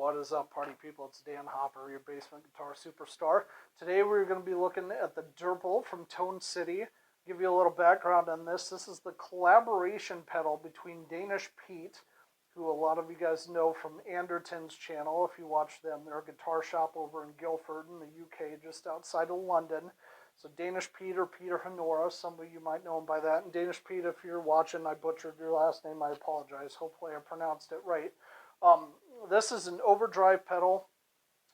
What is up, party people? It's Dan Hopper, your basement guitar superstar. Today we're going to be looking at the Durple from Tone City. Give you a little background on this. This is the collaboration pedal between Danish Pete, who a lot of you guys know from Anderton's channel if you watch them. They're a guitar shop over in Guildford in the UK, just outside of London. So Danish Pete or Peter Honore, some of you might know him by that. And Danish Pete, if you're watching, I butchered your last name, I apologize. Hopefully I pronounced it right. This is an Overdrive pedal.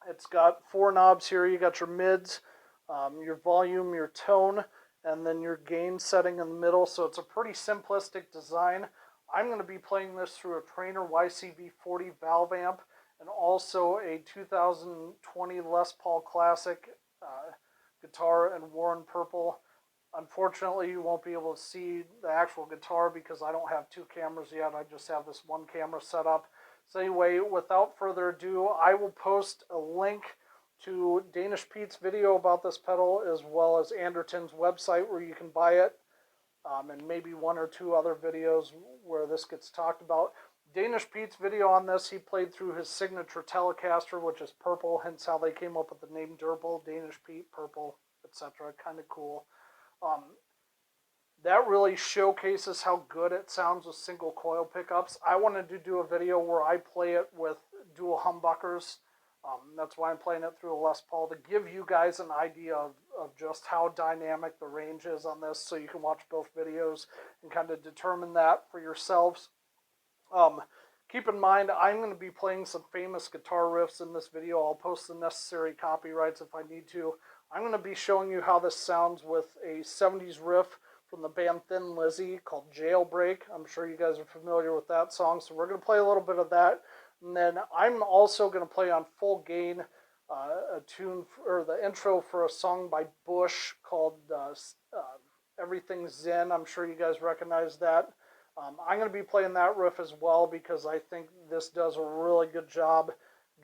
It's got 4 knobs here. You got your mids, your volume, your tone, and then your gain setting in the middle. So it's a pretty simplistic design. I'm going to be playing this through a Trainer YCB40 valve amp and also a 2020 Les Paul Classic guitar in Warren Purple. Unfortunately, you won't be able to see the actual guitar because I don't have 2 cameras yet. I just have this 1 camera set up. So anyway, without further ado, I will post a link to Danish Pete's video about this pedal as well as Anderton's website where you can buy it, and maybe 1 or 2 other videos where this gets talked about. Danish Pete's video on this, he played through his signature Telecaster, which is purple, hence how they came up with the name Durple, Danish Pete, purple, etc. Kind of cool. That really showcases how good it sounds with single coil pickups. I wanted to do a video where I play it with dual humbuckers. That's why I'm playing it through a Les Paul, to give you guys an idea of just how dynamic the range is on this, so you can watch both videos and kind of determine that for yourselves. Keep in mind, I'm going to be playing some famous guitar riffs in this video. I'll post the necessary copyrights if I need to. I'm going to be showing you how this sounds with a 70s riff from the band Thin Lizzy called Jailbreak. I'm sure you guys are familiar with that song, so we're going to play a little bit of that. And then I'm also going to play on full gain a tune, or the intro for a song by Bush called Everything's Zen. I'm sure you guys recognize that. I'm going to be playing that riff as well because I think this does a really good job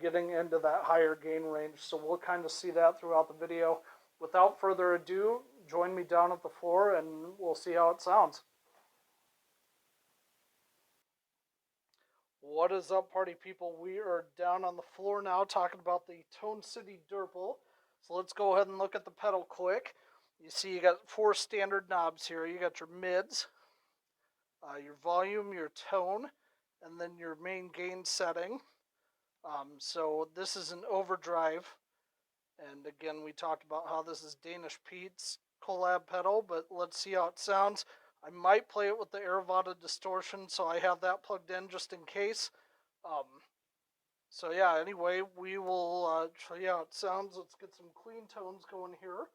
getting into that higher gain range. So we'll kind of see that throughout the video. Without further ado, join me down at the floor and we'll see how it sounds. What is up, party people? We are down on the floor now talking about the Tone City Durple. So let's go ahead and look at the pedal quick. You see you got 4 standard knobs here. You got your mids, your volume, your tone, and then your main gain setting. So this is an Overdrive. And again, we talked about how this is Danish Pete's collab pedal, but let's see how it sounds. I might play it with the Aravata distortion, so I have that plugged in just in case. So yeah, anyway, we will show you how it sounds. Let's get some clean tones going here.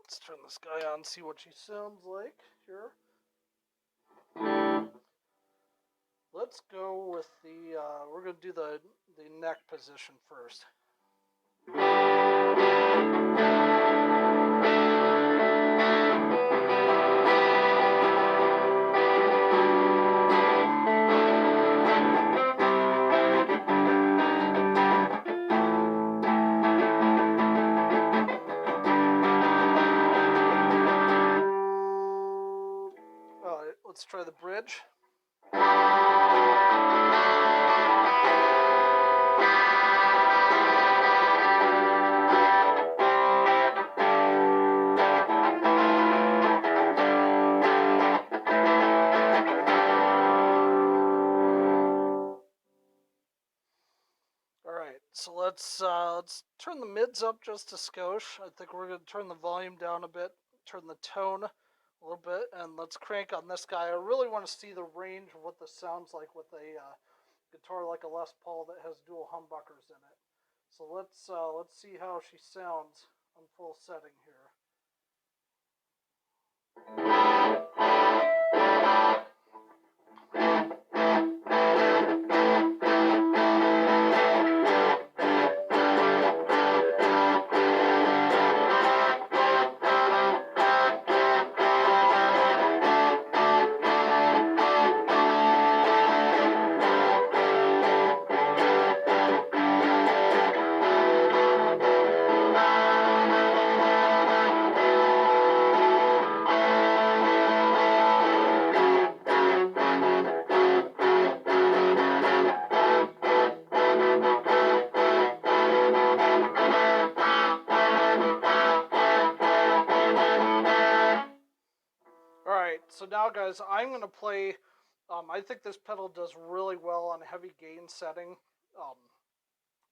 Let's turn this guy on, see what she sounds like here. Let's go with the, we're going to do the neck position first. Let's try the bridge. Alright, so let's turn the mids up just a skosh. I think we're going to turn the volume down a bit, turn the tone a little bit, and let's crank on this guy. I really want to see the range of what this sounds like with a guitar like a Les Paul that has dual humbuckers in it. So let's see how she sounds on full setting here. now, guys, I'm going to play, I think this pedal does really well on heavy gain setting,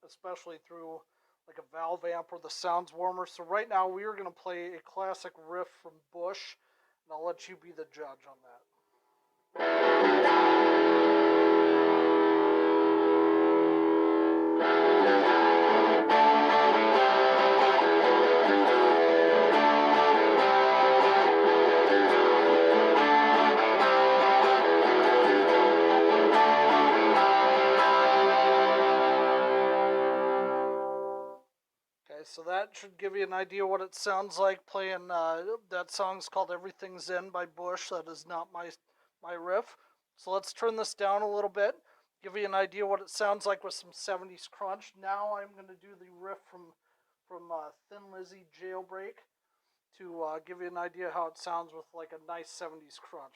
especially through like a valve amp where the sound's warmer. So right now we are going to play a classic riff from Bush, and I'll let you be the judge on that. So that should give you an idea what it sounds like playing, that song's called Everything's In by Bush. That is not my riff. So let's turn this down a little bit, give you an idea what it sounds like with some 70s crunch. Now I'm going to do the riff from Thin Lizzy Jailbreak to give you an idea how it sounds with like a nice 70s crunch.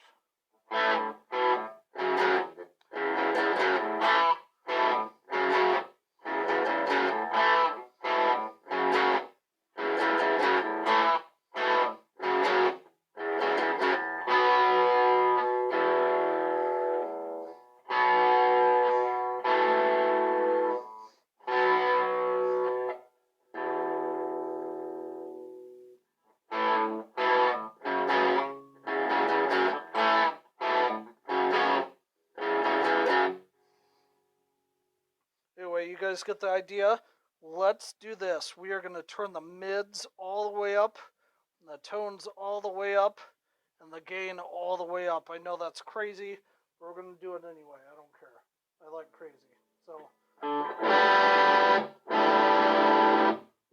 Anyway, you guys get the idea. Let's do this. We are going to turn the mids all the way up, and the tones all the way up, and the gain all the way up. I know that's crazy, but we're going to do it anyway. I don't care. I like crazy. So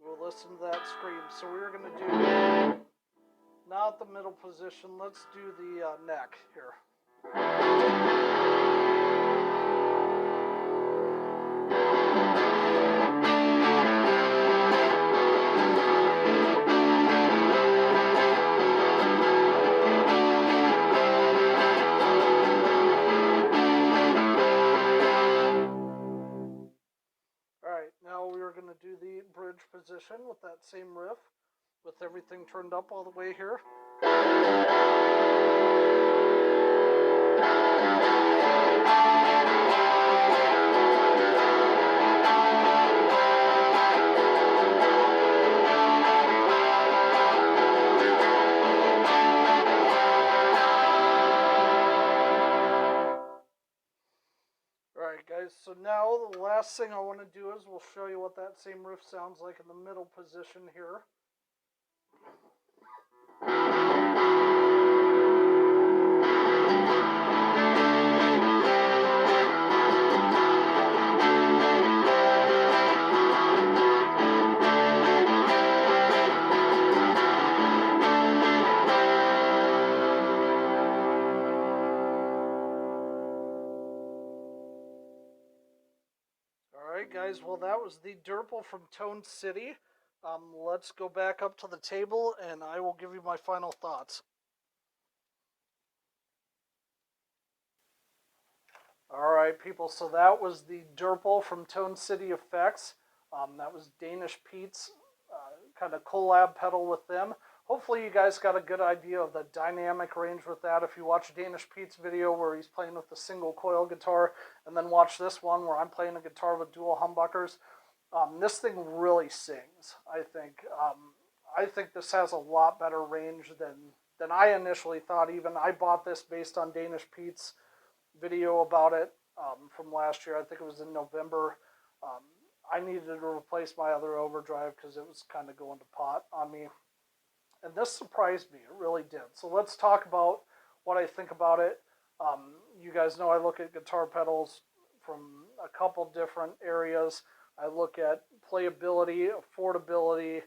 we'll listen to that scream. So we're going to do not the middle position. Let's do the neck here. Do the bridge position with that same riff, with everything turned up all the way here. Alright guys, so now the last thing I want to do is we'll show you what that same riff sounds like in the middle position here. Alright guys, well that was the Durple from Tone City. Let's go back up to the table and I will give you my final thoughts. Alright people, so that was the Durple from Tone City Effects. That was Danish Pete's kind of collab pedal with them. Hopefully you guys got a good idea of the dynamic range with that. If you watch Danish Pete's video where he's playing with the single coil guitar, and then watch this one where I'm playing a guitar with dual humbuckers, this thing really sings, I think. I think this has a lot better range than I initially thought even. I bought this based on Danish Pete's video about it from last year. I think it was in November. I needed to replace my other Overdrive because it was kind of going to pot on me. And this surprised me. It really did. So let's talk about what I think about it. You guys know I look at guitar pedals from a couple different areas. I look at playability, affordability.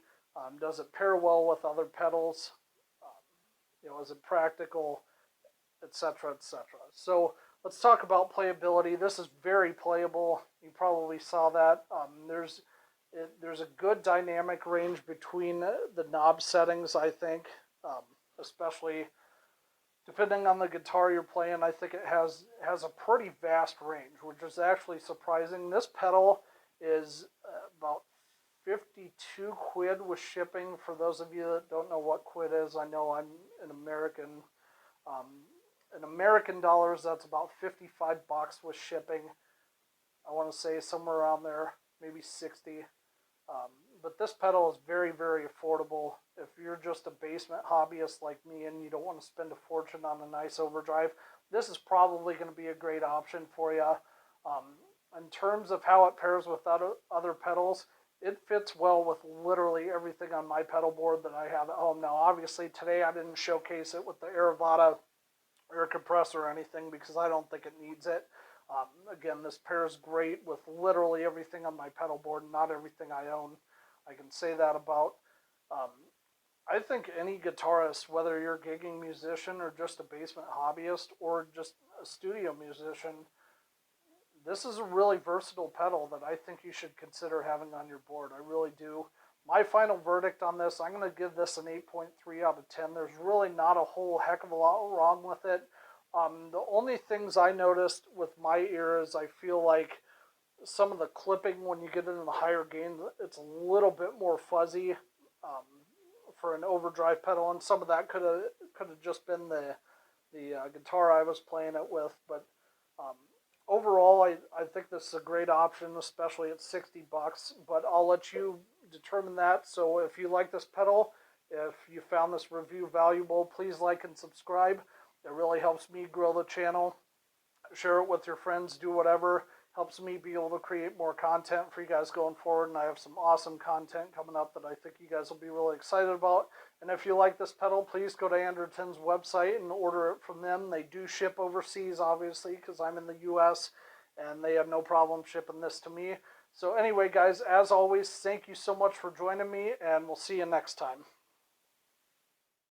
Does it pair well with other pedals? Is it practical, etc., etc. So let's talk about playability. This is very playable. You probably saw that. There's a good dynamic range between the knob settings, I think, especially depending on the guitar you're playing. I think it has a pretty vast range, which is actually surprising. This pedal is about 52 quid with shipping. For those of you that don't know what quid is, I know I'm an American. In American dollars, that's about $55 with shipping. I want to say somewhere around there, maybe 60. But this pedal is very, very affordable. If you're just a basement hobbyist like me and you don't want to spend a fortune on a nice overdrive, this is probably going to be a great option for you. In terms of how it pairs with other pedals, it fits well with literally everything on my pedal board that I have at home. Now, obviously, today I didn't showcase it with the Aravata air compressor or anything because I don't think it needs it. Again, this pairs great with literally everything on my pedal board, not everything I own. I can say that about. I think any guitarist, whether you're a gigging musician or just a basement hobbyist or just a studio musician, this is a really versatile pedal that I think you should consider having on your board. I really do. My final verdict on this, I'm going to give this an 8.3 out of 10. There's really not a whole heck of a lot wrong with it. The only things I noticed with my ear is I feel like some of the clipping when you get into the higher gain, it's a little bit more fuzzy for an overdrive pedal, and some of that could have just been the guitar I was playing it with. But overall, I think this is a great option, especially at $60. But I'll let you determine that. So if you like this pedal, if you found this review valuable, please like and subscribe. It really helps me grow the channel. Share it with your friends, do whatever. Helps me be able to create more content for you guys going forward, and I have some awesome content coming up that I think you guys will be really excited about. And if you like this pedal, please go to Anderton's website and order it from them. They do ship overseas, obviously, because I'm in the U.S., and they have no problem shipping this to me. So anyway, guys, as always, thank you so much for joining me, and we'll see you next time.